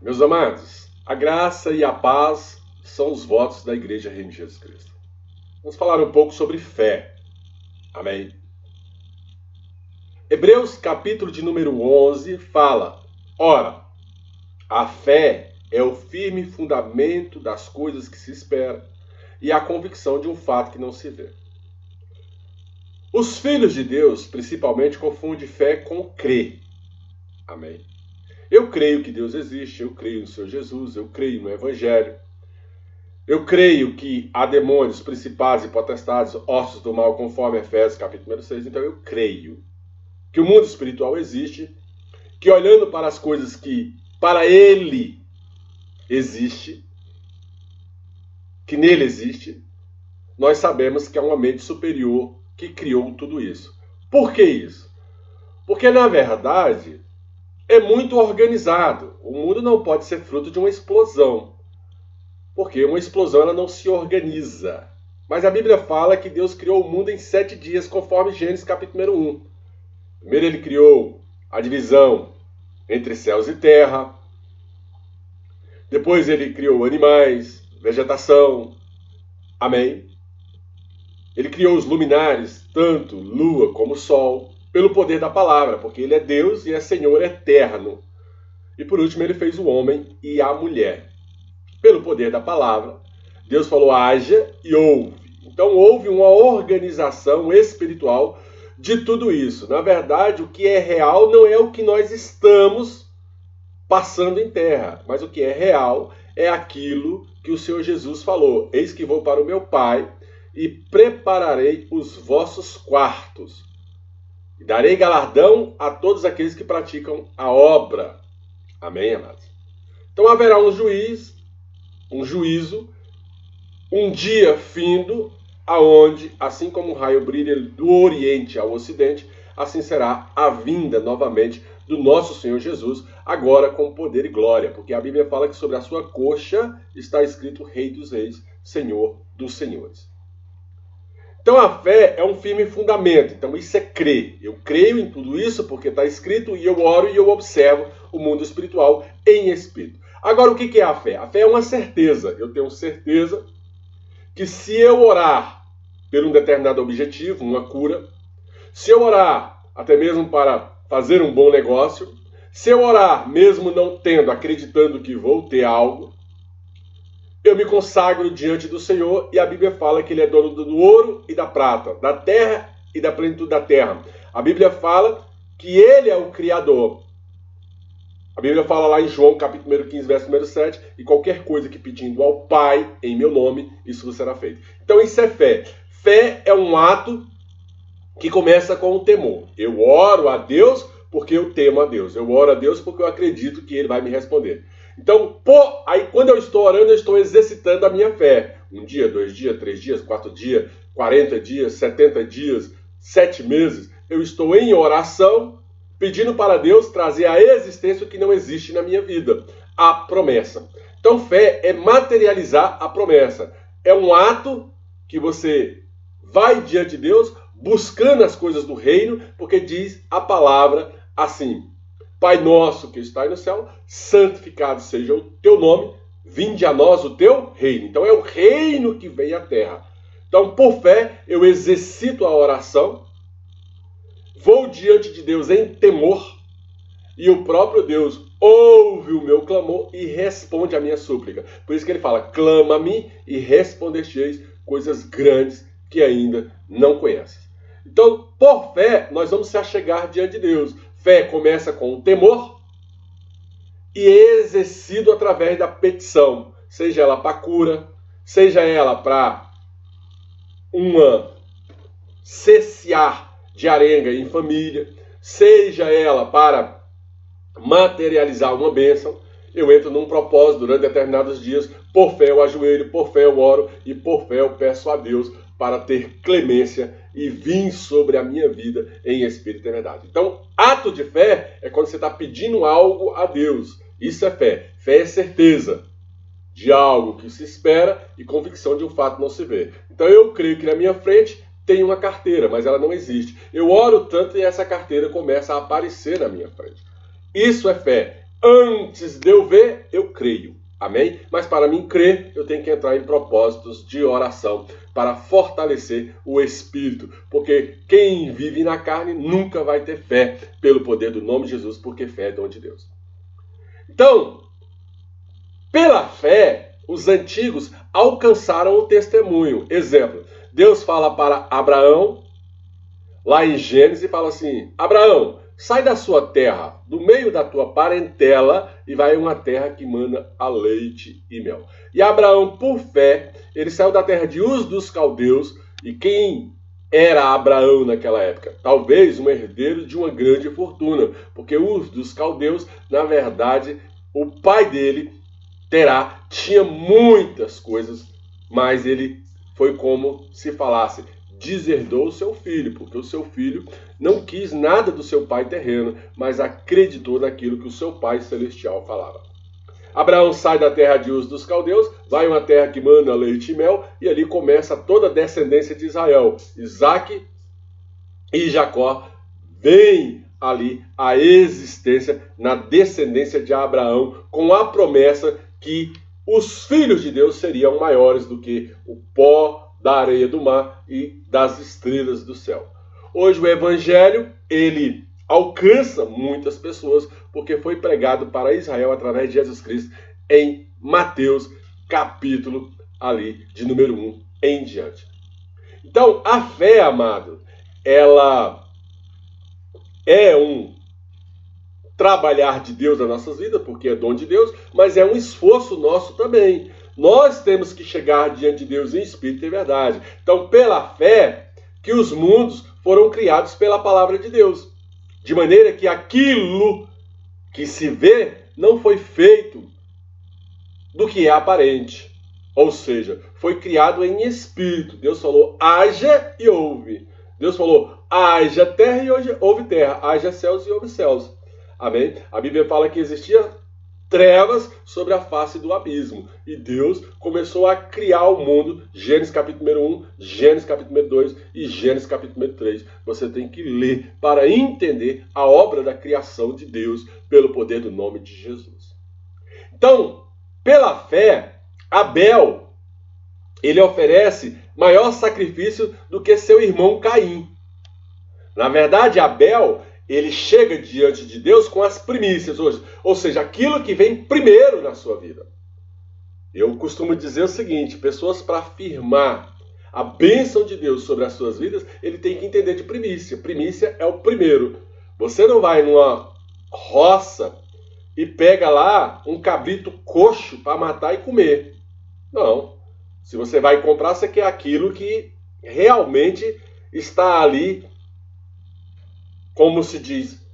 Meus amados, a graça e a paz são os votos da Igreja Reino de Jesus Cristo. Vamos falar um pouco sobre fé. Amém? Hebreus, capítulo de número 11, fala: Ora, a fé é o firme fundamento das coisas que se esperam e a convicção de um fato que não se vê. Os filhos de Deus, principalmente, confundem fé com crer. Amém? Eu creio que Deus existe, eu creio no Senhor Jesus, eu creio no Evangelho. Eu creio que há demônios, principados e potestades, ossos do mal, conforme Efésios capítulo 6. Então eu creio que o mundo espiritual existe, que olhando para as coisas que para ele existe, que nele existe, nós sabemos que é uma mente superior que criou tudo isso. Por que isso? Porque na verdade é muito organizado. O mundo não pode ser fruto de uma explosão. Porque uma explosão ela não se organiza. Mas a Bíblia fala que Deus criou o mundo em 7 dias, conforme Gênesis capítulo 1. Primeiro ele criou a divisão entre céus e terra. Depois ele criou animais, vegetação. Amém? Ele criou os luminares, tanto lua como sol, pelo poder da palavra, porque ele é Deus e é Senhor eterno. E por último ele fez o homem e a mulher. Pelo poder da palavra, Deus falou: haja e ouve. Então houve uma organização espiritual de tudo isso. Na verdade, o que é real não é o que nós estamos passando em terra, mas o que é real é aquilo que o Senhor Jesus falou: eis que vou para o meu Pai e prepararei os vossos quartos. E darei galardão a todos aqueles que praticam a obra. Amém, amados? Então haverá um juiz, um juízo, um dia findo, aonde, assim como o raio brilha do Oriente ao Ocidente, assim será a vinda novamente do nosso Senhor Jesus, agora com poder e glória, porque a Bíblia fala que sobre a sua coxa está escrito Rei dos Reis, Senhor dos Senhores. Então a fé é um firme fundamento, então isso é crer. Eu creio em tudo isso porque está escrito e eu oro e eu observo o mundo espiritual em espírito. Agora o que é a fé? A fé é uma certeza. Eu tenho certeza que se eu orar por um determinado objetivo, uma cura, se eu orar até mesmo para fazer um bom negócio, se eu orar mesmo não tendo, acreditando que vou ter algo, eu me consagro diante do Senhor e a Bíblia fala que Ele é dono do ouro e da prata, da terra e da plenitude da terra. A Bíblia fala que Ele é o Criador. A Bíblia fala lá em João, capítulo 15, verso número 7, e qualquer coisa que pedindo ao Pai em meu nome, isso será feito. Então isso é fé. Fé é um ato que começa com o temor. Eu oro a Deus porque eu temo a Deus. Eu oro a Deus porque eu acredito que Ele vai me responder. Então, aí quando eu estou orando, eu estou exercitando a minha fé. 1 dia, 2 dias, 3 dias, 4 dias, 40 dias, 70 dias, 7 meses. Eu estou em oração, pedindo para Deus trazer à existência o que não existe na minha vida. A promessa. Então, fé é materializar a promessa. É um ato que você vai diante de Deus, buscando as coisas do reino, porque diz a palavra assim: Pai nosso que está no céu, santificado seja o teu nome, vinde a nós o teu reino. Então é o reino que vem à terra. Então, por fé, eu exercito a oração, vou diante de Deus em temor, e o próprio Deus ouve o meu clamor e responde a minha súplica. Por isso que ele fala: clama-me e responder-te-eis coisas grandes que ainda não conheces. Então, por fé, nós vamos se achegar diante de Deus. Fé começa com o temor e é exercido através da petição, seja ela para cura, seja ela para cessear de arenga em família, seja ela para materializar uma bênção. Eu entro num propósito durante determinados dias, por fé eu ajoelho, por fé eu oro e por fé eu peço a Deus para ter clemência e vir sobre a minha vida em espírito e verdade. Então, ato de fé é quando você está pedindo algo a Deus. Isso é fé. Fé é certeza de algo que se espera e convicção de um fato não se vê. Então, eu creio que na minha frente tem uma carteira, mas ela não existe. Eu oro tanto e essa carteira começa a aparecer na minha frente. Isso é fé. antes de eu ver, eu creio. Amém? Mas para mim crer, eu tenho que entrar em propósitos de oração para fortalecer o espírito. Porque quem vive na carne nunca vai ter fé pelo poder do nome de Jesus, porque fé é dom de Deus. Então, pela fé, os antigos alcançaram o testemunho. Exemplo, Deus fala para Abraão, lá em Gênesis, fala assim: Abraão, sai da sua terra, do meio da tua parentela, e vai a uma terra que mana a leite e mel. E Abraão, por fé, ele saiu da terra de Uz dos Caldeus. E quem era Abraão naquela época? Talvez um herdeiro de uma grande fortuna, porque Uz dos Caldeus, na verdade, o pai dele, Terá, tinha muitas coisas, mas ele foi como se falasse, deserdou o seu filho, porque o seu filho não quis nada do seu pai terreno, mas acreditou naquilo que o seu pai celestial falava. Abraão sai da terra de Uz dos Caldeus, vai a uma terra que mana leite e mel, e ali começa toda a descendência de Israel. Isaac e Jacó vêm ali a existência na descendência de Abraão, com a promessa que os filhos de Deus seriam maiores do que o pó da areia do mar e das estrelas do céu. Hoje o evangelho, ele alcança muitas pessoas porque foi pregado para Israel através de Jesus Cristo em Mateus, capítulo ali de número 1 em diante. Então, a fé, amado, ela é um trabalhar de Deus nas nossas vidas, porque é dom de Deus, mas é um esforço nosso também. Nós temos que chegar diante de Deus em espírito e verdade. Então, pela fé, que os mundos foram criados pela palavra de Deus. De maneira que aquilo que se vê não foi feito do que é aparente. Ou seja, foi criado em espírito. Deus falou, haja e houve. Deus falou, haja terra e houve terra. Haja céus e houve céus. Amém? A Bíblia fala que existia trevas sobre a face do abismo. E Deus começou a criar o mundo. Gênesis capítulo número 1, Gênesis capítulo número 2 e Gênesis capítulo número 3. Você tem que ler para entender a obra da criação de Deus pelo poder do nome de Jesus. Então, pela fé, Abel, ele oferece maior sacrifício do que seu irmão Caim. Na verdade, Abel, ele chega diante de Deus com as primícias hoje, ou seja, aquilo que vem primeiro na sua vida. Eu costumo dizer o seguinte, pessoas para afirmar a bênção de Deus sobre as suas vidas, ele tem que entender de primícia. Primícia é o primeiro. Você não vai numa roça e pega lá um cabrito coxo para matar e comer. Não. Se você vai comprar, você quer aquilo que realmente está ali, como se diz,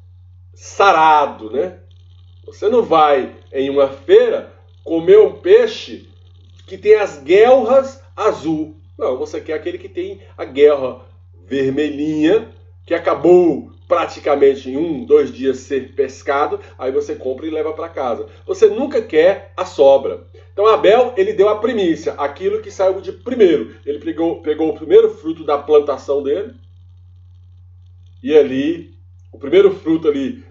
sarado, né? Você não vai em uma feira comer um peixe que tem as guelras azul. Não, você quer aquele que tem a guelra vermelhinha, que acabou praticamente em 1, 2 dias ser pescado, aí você compra e leva para casa. Você nunca quer a sobra. Então Abel, ele deu a primícia, aquilo que saiu de primeiro. Ele pegou o primeiro fruto da plantação dele, e ali, o primeiro fruto ali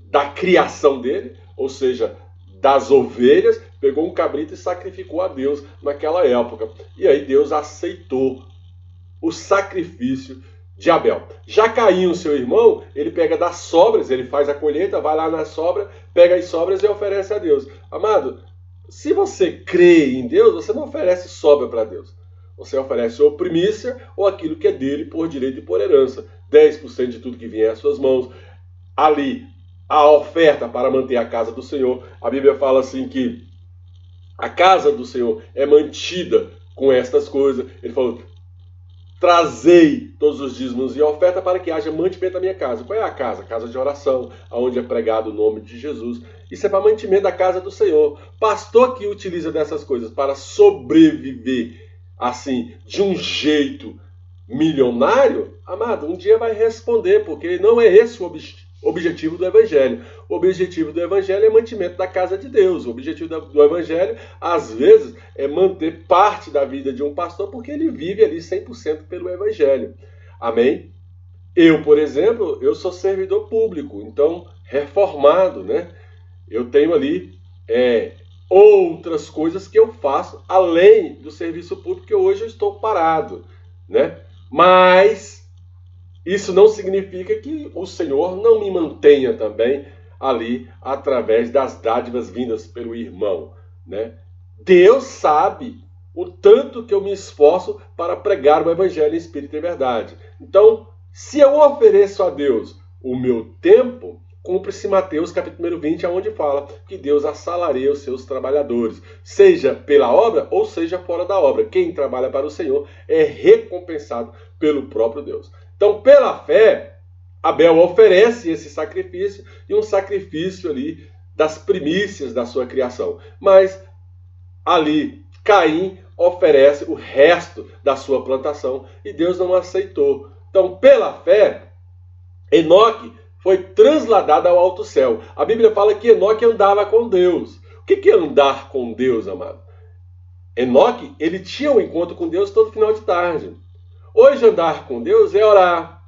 da criação dele, ou seja, das ovelhas, pegou um cabrito e sacrificou a Deus naquela época. E aí Deus aceitou o sacrifício de Abel. Já Caim, o seu irmão, ele pega das sobras, ele faz a colheita, vai lá na sobra, pega as sobras e oferece a Deus. Amado, se você crê em Deus, você não oferece sobra para Deus. Você oferece ou primícia ou aquilo que é dele por direito e por herança. 10% de tudo que vier às suas mãos. Ali, a oferta para manter a casa do Senhor. A Bíblia fala assim que a casa do Senhor é mantida com estas coisas. Ele falou, trazei todos os dízimos e oferta para que haja mantimento da minha casa. Qual é a casa? Casa de oração, onde é pregado o nome de Jesus. Isso é para mantimento da casa do Senhor. Pastor que utiliza dessas coisas para sobreviver assim, de um jeito milionário, amado, um dia vai responder, porque não é esse o objetivo do Evangelho. O objetivo do Evangelho é mantimento da casa de Deus. O objetivo do Evangelho, às vezes, é manter parte da vida de um pastor, porque ele vive ali 100% pelo Evangelho. Amém? Eu, por exemplo, eu sou servidor público, então, reformado, né? eu tenho ali outras coisas que eu faço além do serviço público, que hoje eu estou parado, né? Mas isso não significa que o Senhor não me mantenha também ali através das dádivas vindas pelo irmão, né? Deus sabe o tanto que eu me esforço para pregar o Evangelho em Espírito e Verdade. Então, se eu ofereço a Deus o meu tempo, cumpre-se Mateus capítulo 20, onde fala que Deus assalareia os seus trabalhadores, seja pela obra ou seja fora da obra. Quem trabalha para o Senhor é recompensado pelo próprio Deus. Então, pela fé, Abel oferece esse sacrifício, e um sacrifício ali das primícias da sua criação. Mas ali, Caim oferece o resto da sua plantação, e Deus não aceitou. Então, pela fé, Enoque foi trasladado ao alto céu. A Bíblia fala que Enoque andava com Deus. O que é andar com Deus, amado? Enoque, ele tinha um encontro com Deus todo final de tarde. Hoje andar com Deus é orar,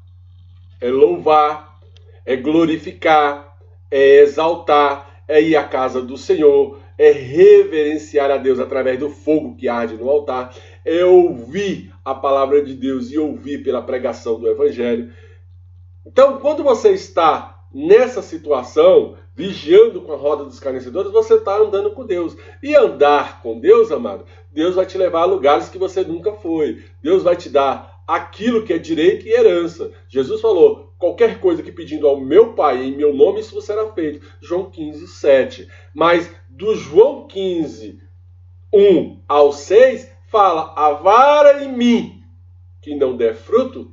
é louvar, é glorificar, é exaltar, é ir à casa do Senhor, é reverenciar a Deus através do fogo que arde no altar, é ouvir a palavra de Deus e ouvir pela pregação do Evangelho. Então, quando você está nessa situação, vigiando com a roda dos escarnecedores, você está andando com Deus. E andar com Deus, amado, Deus vai te levar a lugares que você nunca foi. Deus vai te dar aquilo que é direito e herança. Jesus falou, qualquer coisa que pedindo ao meu Pai, em meu nome, isso será feito. João 15, 7. Mas do João 15, 1 ao 6, fala, a vara em mim que não der fruto,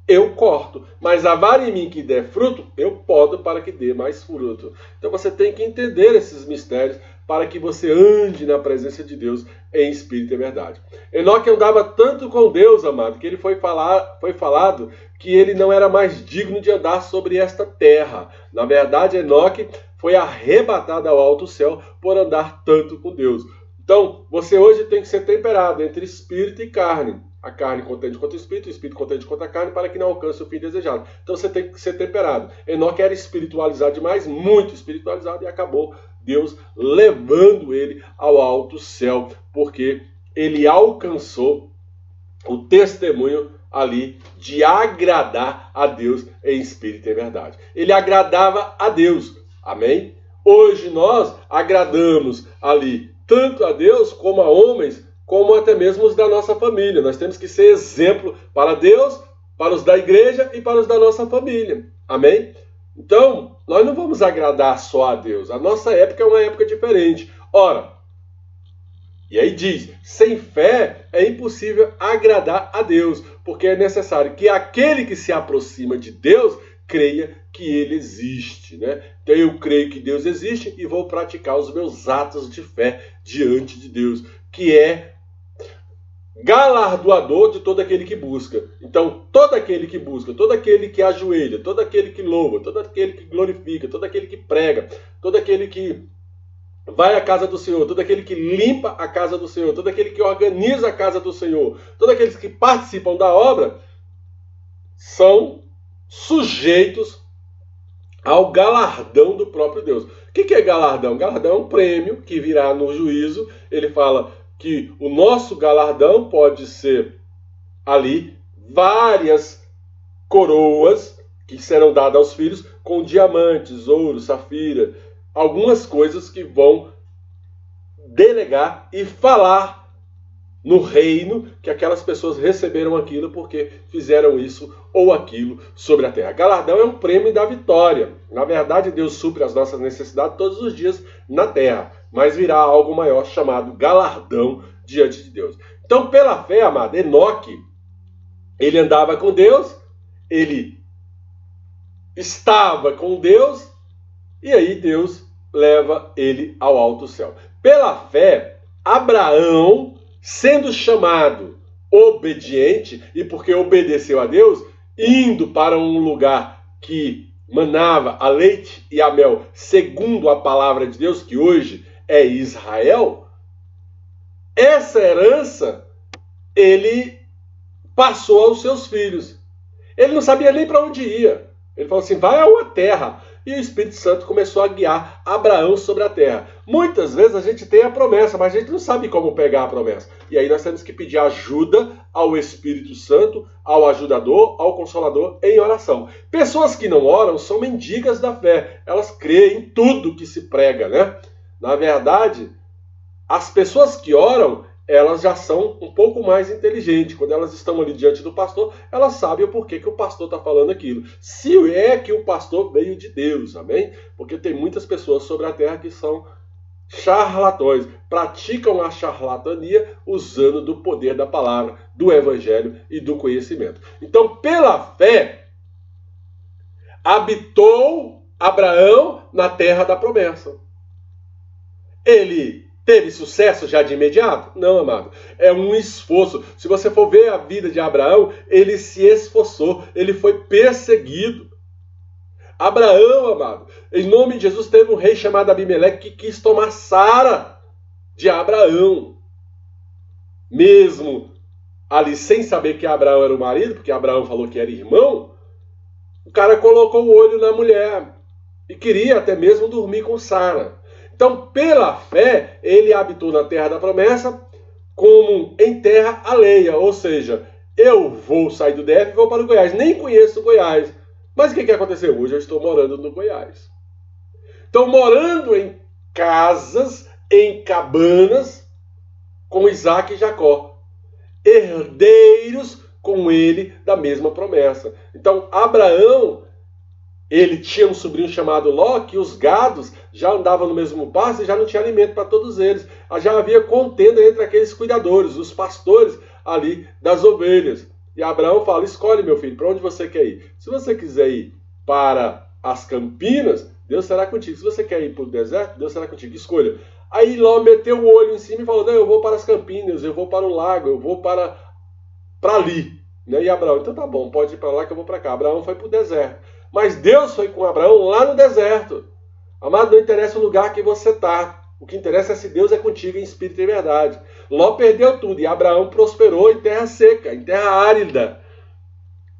eu corto, mas a vara em mim que der fruto, eu podo para que dê mais fruto. Então você tem que entender esses mistérios para que você ande na presença de Deus em espírito e verdade. Enoque andava tanto com Deus, amado, que ele foi falado que ele não era mais digno de andar sobre esta terra. Na verdade, Enoque foi arrebatado ao alto céu por andar tanto com Deus. Então, você hoje tem que ser temperado entre espírito e carne. A carne contende contra o espírito contende contra a carne, para que não alcance o fim desejado. Então você tem que ser temperado. Enoque era espiritualizado demais, muito espiritualizado, e acabou Deus levando ele ao alto céu, porque ele alcançou o testemunho ali de agradar a Deus em espírito e verdade. Ele agradava a Deus. Amém? Hoje nós agradamos ali tanto a Deus como a homens, como até mesmo os da nossa família. Nós temos que ser exemplo para Deus, para os da igreja e para os da nossa família. Amém? Então, nós não vamos agradar só a Deus. A nossa época é uma época diferente. Ora, e aí diz, sem fé é impossível agradar a Deus, porque é necessário que aquele que se aproxima de Deus creia que ele existe, né? Então eu creio que Deus existe e vou praticar os meus atos de fé diante de Deus, que é galardoador de todo aquele que busca. Então, todo aquele que busca, todo aquele que ajoelha, todo aquele que louva, todo aquele que glorifica, todo aquele que prega, todo aquele que vai à casa do Senhor, todo aquele que limpa a casa do Senhor, todo aquele que organiza a casa do Senhor, todos aqueles que participam da obra, são sujeitos ao galardão do próprio Deus. O que é galardão? Galardão é um prêmio que virá no juízo. Ele fala que o nosso galardão pode ser ali várias coroas que serão dadas aos filhos com diamantes, ouro, safira, algumas coisas que vão delegar e falar no reino que aquelas pessoas receberam aquilo porque fizeram isso ou aquilo sobre a terra. Galardão é um prêmio da vitória. Na verdade, Deus supre as nossas necessidades todos os dias na terra, mas virá algo maior chamado galardão diante de Deus. Então, pela fé, amado, Enoque, ele andava com Deus, ele estava com Deus, e aí Deus leva ele ao alto céu. Pela fé, Abraão, sendo chamado obediente, e porque obedeceu a Deus, indo para um lugar que manava a leite e a mel, segundo a palavra de Deus, que hoje é Israel, essa herança ele passou aos seus filhos. Ele não sabia nem para onde ia. Ele falou assim, vai a uma terra. e o Espírito Santo começou a guiar Abraão sobre a terra. Muitas vezes a gente tem a promessa, mas a gente não sabe como pegar a promessa. E aí nós temos que pedir ajuda ao Espírito Santo, ao ajudador, ao Consolador, em oração. Pessoas que não oram são mendigas da fé. Elas creem em tudo que se prega, né? Na verdade, as pessoas que oram, elas já são um pouco mais inteligentes. Quando elas estão ali diante do pastor, elas sabem o porquê que o pastor está falando aquilo. Se é que o pastor veio de Deus, amém? Porque tem muitas pessoas sobre a terra que são charlatões, praticam a charlatania usando do poder da palavra, do evangelho e do conhecimento. Então, pela fé, habitou Abraão na terra da promessa. Ele teve sucesso já de imediato? Não, amado. É um esforço. Se você for ver a vida de Abraão, ele se esforçou, ele foi perseguido. Abraão, amado, em nome de Jesus, teve um rei chamado Abimeleque que quis tomar Sara de Abraão. Mesmo ali sem saber que Abraão era o marido, porque Abraão falou que era irmão, o cara colocou o olho na mulher e queria até mesmo dormir com Sara. Então, pela fé, ele habitou na terra da promessa como em terra alheia. Ou seja, eu vou sair do DF e vou para o Goiás. Nem conheço o Goiás. Mas o que aconteceu? Hoje eu estou morando no Goiás. Então, morando em casas, em cabanas, com Isaac e Jacó. Herdeiros com ele da mesma promessa. Então, Abraão, ele tinha um sobrinho chamado Ló, que os gados já andavam no mesmo pasto e já não tinha alimento para todos eles. Já havia contenda entre aqueles cuidadores, os pastores ali das ovelhas. E Abraão fala, escolhe meu filho, para onde você quer ir? Se você quiser ir para as Campinas, Deus será contigo. Se você quer ir para o deserto, Deus será contigo. Escolha. Aí Ló meteu o olho em cima e falou, não, eu vou para as Campinas, eu vou para o lago, eu vou para ali. E Abraão, então tá bom, pode ir para lá que eu vou para cá. Abraão foi para o deserto. Mas Deus foi com Abraão lá no deserto. Amado, não interessa o lugar que você está. O que interessa é se Deus é contigo em espírito e verdade. Ló perdeu tudo e Abraão prosperou em terra seca, em terra árida.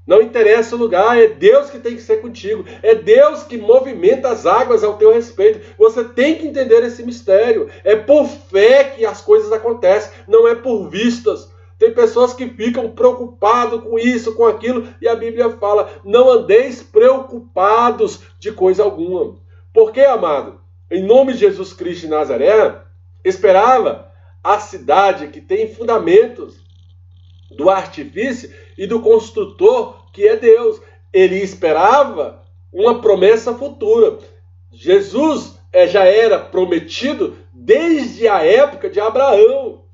Não interessa o lugar, é Deus que tem que ser contigo. É Deus que movimenta as águas ao teu respeito. Você tem que entender esse mistério. É por fé que as coisas acontecem, não é por vistas. Tem pessoas que ficam preocupadas com isso, com aquilo, e a Bíblia fala, não andeis preocupados de coisa alguma. Porque, amado, em nome de Jesus Cristo de Nazaré, esperava a cidade que tem fundamentos do artifício e do construtor, que é Deus. Ele esperava uma promessa futura. Jesus já era prometido desde a época de Abraão,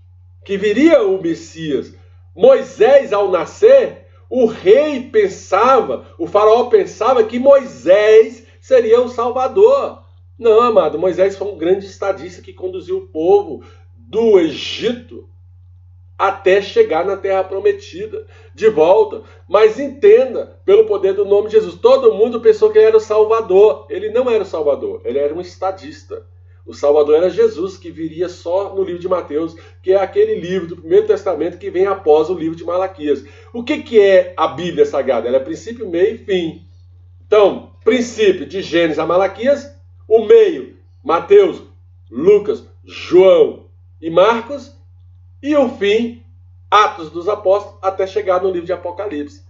que viria o Messias. Moisés, ao nascer, o rei pensava, o faraó pensava que Moisés seria o Salvador. Não, amado, Moisés foi um grande estadista que conduziu o povo do Egito até chegar na Terra Prometida, de volta. Mas entenda, pelo poder do nome de Jesus, todo mundo pensou que ele era o Salvador. Ele não era o Salvador, ele era um estadista. O Salvador era Jesus, que viria só no livro de Mateus, que é aquele livro do Primeiro Testamento que vem após o livro de Malaquias. O que é a Bíblia Sagrada? Ela é princípio, meio e fim. Então, princípio de Gênesis a Malaquias, o meio, Mateus, Lucas, João e Marcos, e o fim, Atos dos Apóstolos, até chegar no livro de Apocalipse.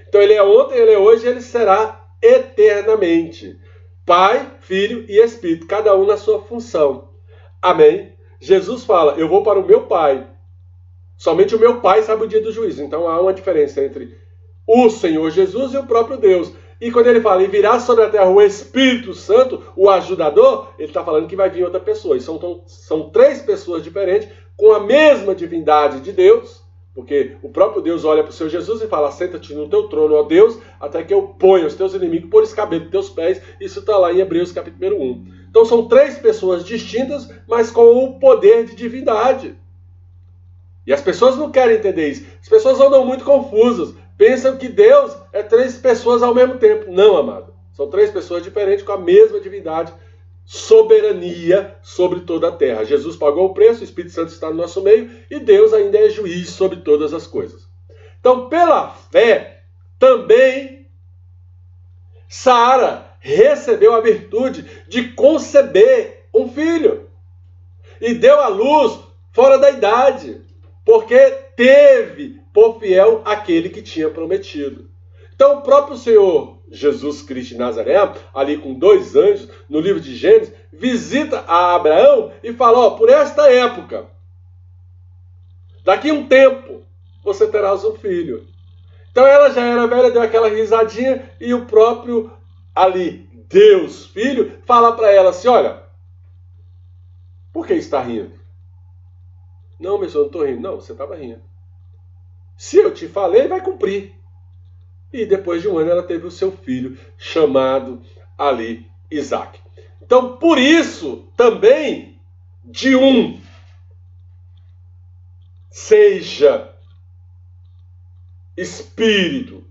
Então ele é ontem, ele é hoje, ele será eternamente. Pai, Filho e Espírito, cada um na sua função. Amém? Jesus fala, eu vou para o meu Pai. Somente o meu Pai sabe o dia do juízo. Então há uma diferença entre o Senhor Jesus e o próprio Deus. E quando ele fala, e virá sobre a terra o Espírito Santo, o ajudador, ele está falando que vai vir outra pessoa. E são três pessoas diferentes, com a mesma divindade de Deus, porque o próprio Deus olha para o seu Jesus e fala, senta-te no teu trono, ó Deus, até que eu ponha os teus inimigos por escabelo dos teus pés. Isso está lá em Hebreus capítulo 1. Então são três pessoas distintas, mas com o poder de divindade. E as pessoas não querem entender isso. As pessoas andam muito confusas. Pensam que Deus é três pessoas ao mesmo tempo. Não, amado. São três pessoas diferentes com a mesma divindade, soberania sobre toda a terra. Jesus pagou o preço, o Espírito Santo está no nosso meio e Deus ainda é juiz sobre todas as coisas. Então, pela fé, também Sara recebeu a virtude de conceber um filho. E deu à luz fora da idade, porque teve por fiel aquele que tinha prometido. Então o próprio Senhor Jesus Cristo de Nazaré, ali com 2 anjos, no livro de Gênesis, visita a Abraão e fala, ó, por esta época, daqui a um tempo, você terás um filho. Então ela já era velha, deu aquela risadinha, e o próprio ali, Deus, Filho, fala para ela assim, olha, por que está rindo? Não, meu senhor, não estou rindo. Não, você estava rindo. Se eu te falei, vai cumprir. E depois de um ano ela teve o seu filho, chamado ali Isaac. Então, por isso, também, de um seja espírito,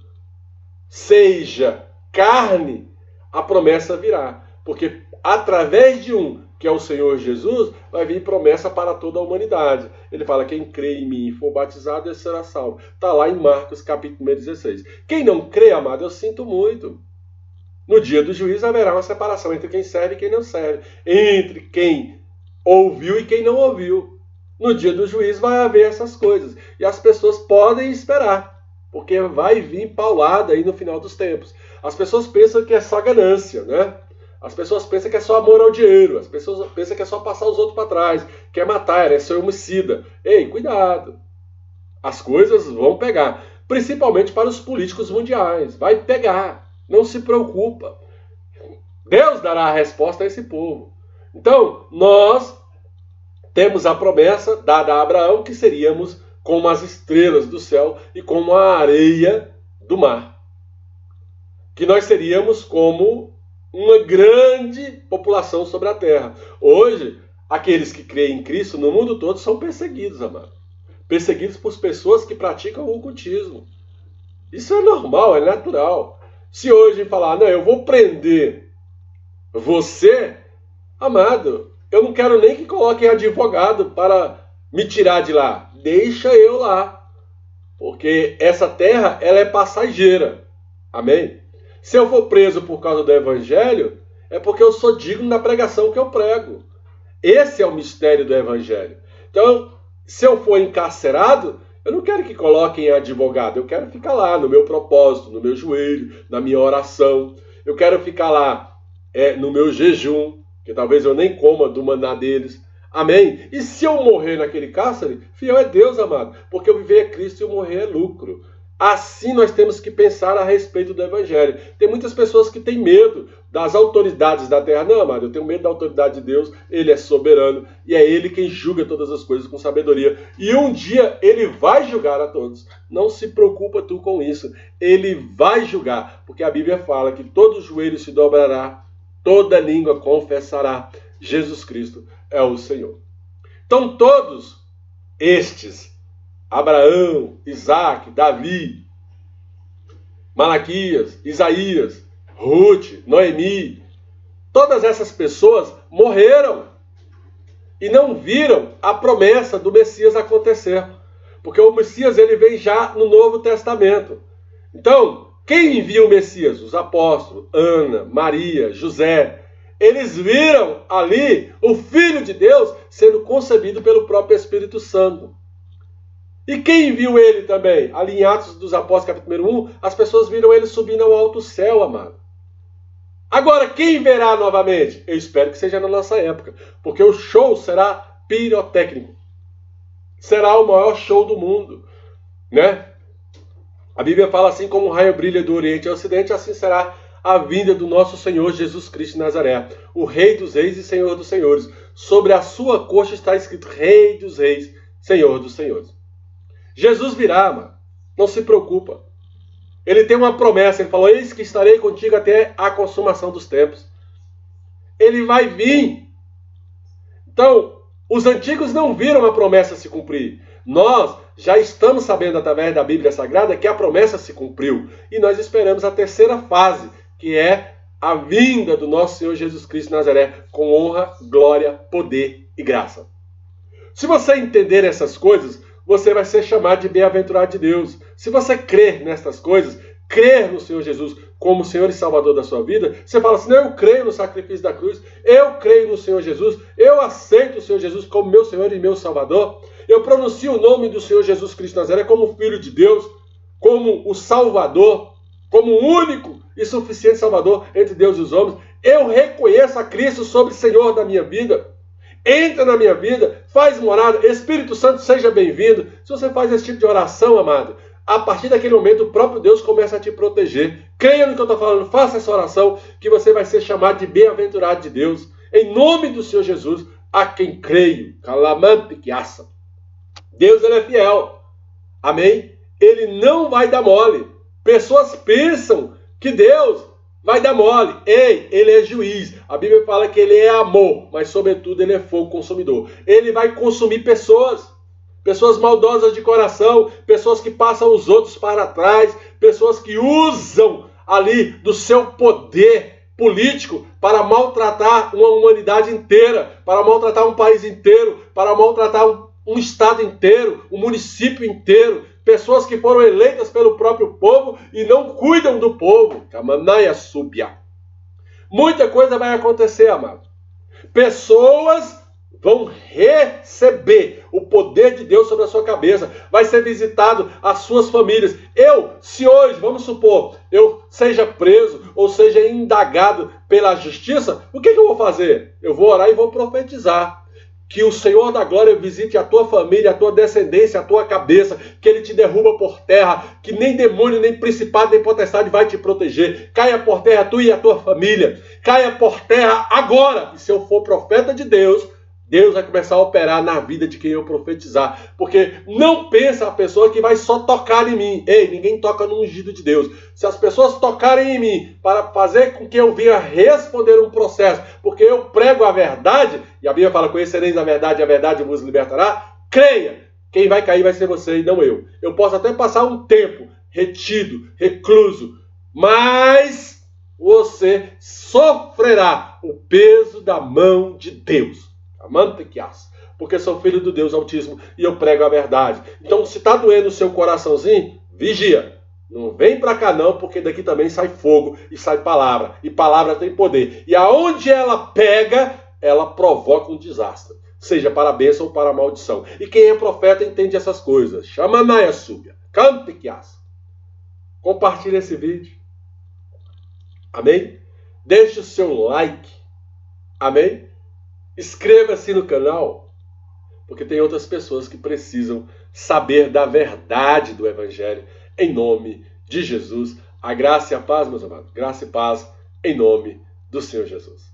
seja carne, a promessa virá. Porque através de um, que é o Senhor Jesus, vai vir promessa para toda a humanidade. Ele fala, quem crê em mim e for batizado, ele será salvo. Está lá em Marcos, capítulo 16. Quem não crê, amado, eu sinto muito. No dia do juízo haverá uma separação entre quem serve e quem não serve. Entre quem ouviu e quem não ouviu. No dia do juízo vai haver essas coisas. E as pessoas podem esperar, porque vai vir paulada aí no final dos tempos. As pessoas pensam que é só ganância, né? As pessoas pensam que é só amor ao dinheiro. As pessoas pensam que é só passar os outros para trás, que é matar, é ser homicida. Ei, cuidado. As coisas vão pegar. Principalmente para os políticos mundiais. Vai pegar. Não se preocupa. Deus dará a resposta a esse povo. Então, nós temos a promessa dada a Abraão que seríamos como as estrelas do céu e como a areia do mar. Que nós seríamos como uma grande população sobre a terra. Hoje, aqueles que creem em Cristo no mundo todo são perseguidos, amado. Perseguidos por pessoas que praticam o ocultismo. Isso é normal, é natural. Se hoje falar, não, eu vou prender você, amado, eu não quero nem que coloquem advogado para me tirar de lá. Deixa eu lá. Porque essa terra, ela é passageira. Amém? Se eu for preso por causa do evangelho, é porque eu sou digno da pregação que eu prego. Esse é o mistério do evangelho. Então, se eu for encarcerado, eu não quero que coloquem advogado. Eu quero ficar lá no meu propósito, no meu joelho, na minha oração. Eu quero ficar lá no meu jejum, que talvez eu nem coma do maná deles. Amém? E se eu morrer naquele cárcere, fiel é Deus, amado. Porque eu viver é Cristo e eu morrer é lucro. Assim nós temos que pensar a respeito do evangelho. Tem muitas pessoas que têm medo das autoridades da terra. Não, amado, eu tenho medo da autoridade de Deus. Ele é soberano e é Ele quem julga todas as coisas com sabedoria. E um dia Ele vai julgar a todos. Não se preocupa tu com isso. Ele vai julgar, porque a Bíblia fala que todo joelho se dobrará, toda língua confessará. Jesus Cristo é o Senhor. Então todos estes, Abraão, Isaac, Davi, Malaquias, Isaías, Ruth, Noemi, todas essas pessoas morreram e não viram a promessa do Messias acontecer. Porque o Messias ele vem já no Novo Testamento. Então, quem envia o Messias? Os apóstolos, Ana, Maria, José. Eles viram ali o Filho de Deus sendo concebido pelo próprio Espírito Santo. E quem viu ele também? Ali em Atos dos Apóstolos, capítulo 1, as pessoas viram ele subindo ao alto céu, amado. Agora, quem verá novamente? Eu espero que seja na nossa época, porque o show será pirotécnico. Será o maior show do mundo, né? A Bíblia fala assim, como o raio brilha do Oriente ao Ocidente, assim será a vinda do nosso Senhor Jesus Cristo de Nazaré, o Rei dos Reis e Senhor dos Senhores. Sobre a sua coxa está escrito Rei dos Reis, Senhor dos Senhores. Jesus virá, mano. Não se preocupa. Ele tem uma promessa. Ele falou, eis que estarei contigo até a consumação dos tempos. Ele vai vir. Então, os antigos não viram a promessa se cumprir. Nós já estamos sabendo, através da Bíblia Sagrada, que a promessa se cumpriu. E nós esperamos a terceira fase, que é a vinda do nosso Senhor Jesus Cristo de Nazaré, com honra, glória, poder e graça. Se você entender essas coisas, você vai ser chamado de bem-aventurado de Deus. Se você crer nestas coisas, crer no Senhor Jesus, como Senhor e Salvador da sua vida, você fala assim, não, eu creio no sacrifício da cruz, eu creio no Senhor Jesus, eu aceito o Senhor Jesus como meu Senhor e meu Salvador, eu pronuncio o nome do Senhor Jesus Cristo Nazaré como Filho de Deus, como o Salvador, como o único e suficiente Salvador entre Deus e os homens, eu reconheço a Cristo sobre Senhor da minha vida. Entra na minha vida, faz morada, Espírito Santo seja bem-vindo. Se você faz esse tipo de oração, amado, a partir daquele momento o próprio Deus começa a te proteger. Creia no que eu estou falando, faça essa oração, que você vai ser chamado de bem-aventurado de Deus. Em nome do Senhor Jesus, a quem creio. Calamante que aça. Deus, ele é fiel. Amém? Ele não vai dar mole. Pessoas pensam que Deus vai dar mole. Ei, ele é juiz. A Bíblia fala que ele é amor, mas sobretudo ele é fogo consumidor. Ele vai consumir pessoas. Pessoas maldosas de coração, pessoas que passam os outros para trás, pessoas que usam ali do seu poder político para maltratar uma humanidade inteira, para maltratar um país inteiro, para maltratar um estado inteiro, um município inteiro, pessoas que foram eleitas pelo próprio povo e não cuidam do povo. Camanaia súbia. Muita coisa vai acontecer, amado. Pessoas vão receber o poder de Deus sobre a sua cabeça. Vai ser visitado as suas famílias. Se hoje, vamos supor, eu seja preso ou seja indagado pela justiça, o que eu vou fazer? Eu vou orar e vou profetizar. Que o Senhor da glória visite a tua família, a tua descendência, a tua cabeça, que Ele te derruba por terra, que nem demônio, nem principado, nem potestade vai te proteger. Caia por terra tu e a tua família. Caia por terra agora. E se eu for profeta de Deus, Deus vai começar a operar na vida de quem eu profetizar. Porque não pensa a pessoa que vai só tocar em mim. Ei, ninguém toca no ungido de Deus. Se as pessoas tocarem em mim para fazer com que eu venha responder um processo, porque eu prego a verdade, e a Bíblia fala, conhecereis a verdade vos libertará, creia, quem vai cair vai ser você e não eu. Eu posso até passar um tempo retido, recluso, mas você sofrerá o peso da mão de Deus. Amante que assa, porque sou filho do Deus Altíssimo e eu prego a verdade. Então, se está doendo o seu coraçãozinho, vigia. Não vem para cá não, porque daqui também sai fogo e sai palavra. E palavra tem poder. E aonde ela pega, ela provoca um desastre. Seja para a bênção ou para a maldição. E quem é profeta entende essas coisas. Chama Naia Súbia. Cante que assa. Compartilhe esse vídeo. Amém? Deixe o seu like. Amém? Inscreva-se no canal, porque tem outras pessoas que precisam saber da verdade do Evangelho, em nome de Jesus. A graça e a paz, meus amados, graça e paz, em nome do Senhor Jesus.